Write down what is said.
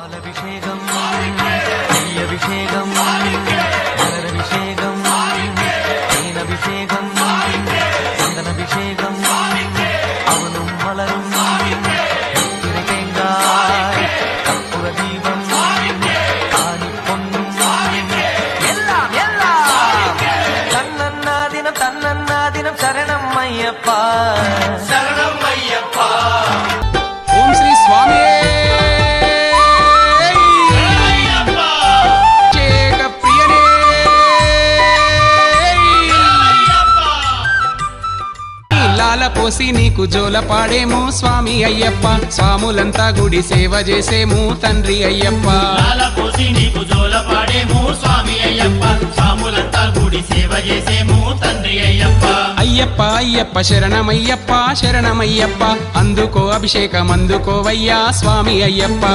పాలభిషేకం నెయ్యభిషేకం మలరభిషేకం తేనభిషేకం చందనభిషేకం అవును మలரும் தேங்காய் கற்பூர தீபம் ஆணி பொன்னும் எல்லாம் எல்லாம் தன்னன்னா தினம் சரணம் ஐயப்பா శరణం అయ్యప్ప ఓం శ్రీ స్వామి పోసి నీకు జోల పాడేము స్వామి అయ్యప్ప స్వాములంతా గుడి సేవ చేసేము తండ్రి అయ్యప్ప పోసి నీకు జోల పాడేము స్వామి అయ్యప్ప స్వాములంతా గుడి సేవ చేసేము తండ్రి అయ్యప్ప అయ్యప్ప అయ్యప్ప శరణమయ్యప్ప శరణమయ్యప్ప అందుకో అభిషేకం అందుకోవయ్యా స్వామి అయ్యప్ప